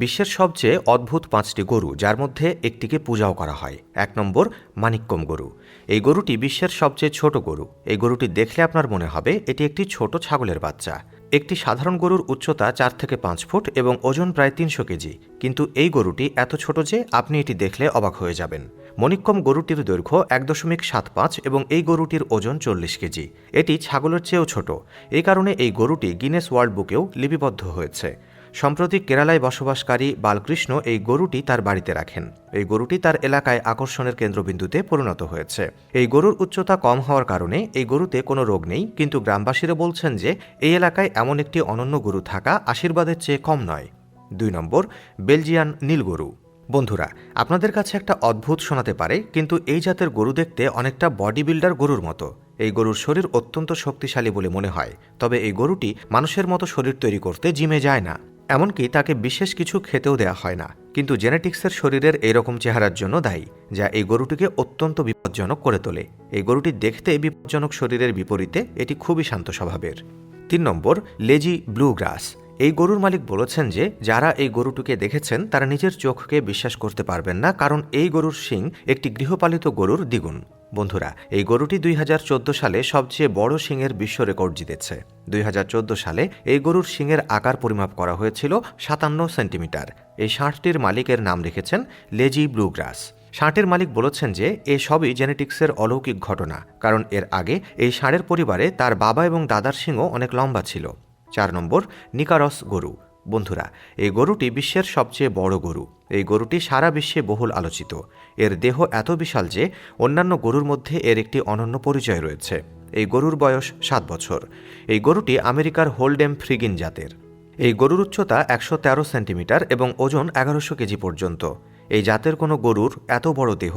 বিশ্বের সবচেয়ে অদ্ভুত ৫টি গরু, যার মধ্যে একটিকে পূজাও করা হয়। ১ নম্বর, মানিক্যম গরু। এই গরুটি বিশ্বের সবচেয়ে ছোট গরু। এই গরুটি দেখলে আপনার মনে হবে এটি একটি ছোট ছাগলের বাচ্চা। একটি সাধারণ গরুর উচ্চতা ৪ থেকে ৫ ফুট এবং ওজন প্রায় ৩০০ কেজি, কিন্তু এই গরুটি এত ছোট যে আপনি এটি দেখলে অবাক হয়ে যাবেন। মনিক্কম গরুটির দৈর্ঘ্য ১.৭৫ এবং এই গরুটির ওজন ৪০ কেজি। এটি ছাগলের চেয়েও ছোট। এই কারণে এই গরুটি গিনেস ওয়ার্ল্ড বুকেও লিপিবদ্ধ হয়েছে। সম্প্রতি কেরালায় বসবাসকারী বালকৃষ্ণ এই গরুটি তার বাড়িতে রাখেন। এই গরুটি তার এলাকায় আকর্ষণের কেন্দ্রবিন্দুতে পরিণত হয়েছে। এই গরুর উচ্চতা কম হওয়ার কারণে এই গরুতে কোনো রোগ নেই, কিন্তু গ্রামবাসীরা বলছেন যে এই এলাকায় এমন একটি অনন্য গরু থাকা আশীর্বাদের চেয়ে কম নয়। ২ নম্বর, বেলজিয়ান নীল গরু। বন্ধুরা, আপনাদের কাছে একটা অদ্ভুত শোনাতে পারে, কিন্তু এই জাতের গরু দেখতে অনেকটা বডি বিল্ডার গরুর মতো। এই গরুর শরীর অত্যন্ত শক্তিশালী বলে মনে হয়, তবে এই গরুটি মানুষের মতো শরীর তৈরি করতে জিমে যায় না। এমনকি তাকে বিশেষ কিছু খেতেও দেওয়া হয় না, কিন্তু জেনেটিক্সের শরীরের এইরকম চেহারার জন্য দায়ী, যা এই গরুটিকে অত্যন্ত বিপজ্জনক করে তোলে। এই গরুটি দেখতে বিপজ্জনক শরীরের বিপরীতে এটি খুবই শান্ত স্বভাবের। ৩ নম্বর, লেজি ব্লু গ্রাস। এই গরুর মালিক বলেছেন যে যারা এই গরুটিকে দেখেছেন তারা নিজের চোখকে বিশ্বাস করতে পারবেন না, কারণ এই গরুর শিং একটি গৃহপালিত গরুর দ্বিগুণ। বন্ধুরা, এই গরুটি ২০১৪ সালে সবচেয়ে বড় শিংয়ের বিশ্ব রেকর্ড জিতেছে। ২০১৪ সালে এই গরুর শিংয়ের আকার পরিমাপ করা হয়েছিল ৫৭ সেন্টিমিটার। এই ষাঁড়টির মালিকের নাম রেখেছেন লেজি ব্লু গ্রাস। ষাঁড়টির মালিক বলেছেন যে এ সবই জেনেটিক্সের অলৌকিক ঘটনা, কারণ এর আগে এই ষাঁড়ের পরিবারে তার বাবা এবং দাদার শিংও অনেক লম্বা ছিল। ৪ নম্বর, নিকারস গরু। বন্ধুরা, এই গরুটি বিশ্বের সবচেয়ে বড় গরু। এই গরুটি সারা বিশ্বে বহুল আলোচিত। এর দেহ এত বিশাল যে অন্যান্য গরুর মধ্যে এর একটি অনন্য পরিচয় রয়েছে। এই গরুর বয়স ৭ বছর। এই গরুটি আমেরিকার হোল্ডেম ফ্রিগিন জাতের। এই গরুর উচ্চতা ১১৩ সেন্টিমিটার এবং ওজন ১১০০ কেজি পর্যন্ত। এই জাতের কোনো গরুর এত বড় দেহ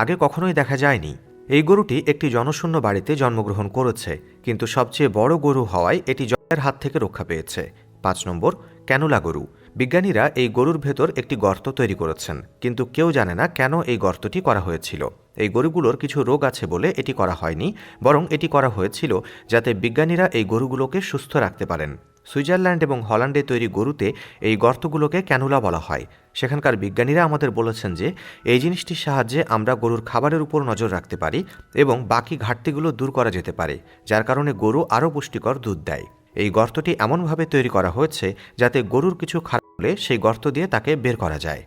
আগে কখনোই দেখা যায়নি। এই গরুটি একটি জনশূন্য বাড়িতে জন্মগ্রহণ করেছে, কিন্তু সবচেয়ে বড় গরু হওয়ায় এটি জয়ের হাত থেকে রক্ষা পেয়েছে। ৫ নম্বর, ক্যানুলা গরু। বিজ্ঞানীরা এই গরুর ভেতর একটি গর্ত তৈরি করেছেন, কিন্তু কেউ জানে না কেন এই গর্তটি করা হয়েছিল। এই গরুগুলোর কিছু রোগ আছে বলে এটি করা হয়নি, বরং এটি করা হয়েছিল যাতে বিজ্ঞানীরা এই গরুগুলোকে সুস্থ রাখতে পারেন। সুইজারল্যান্ড এবং হল্যান্ডে তৈরি গরুতে এই গর্তগুলোকে ক্যানুলা বলা হয়। সেখানকার বিজ্ঞানীরা আমাদের বলেছেন যে এই জিনিসটির সাহায্যে আমরা গরুর খাবারের উপর নজর রাখতে পারি এবং বাকি ঘাটতিগুলো দূর করা যেতে পারে, যার কারণে গরু আরও পুষ্টিকর দুধ দেয়। এই গর্তটি এমনভাবে তৈরি করা হয়েছে যাতে গরুর কিছু খারাপ হলে সেই গর্ত দিয়ে তাকে বের করা যায়।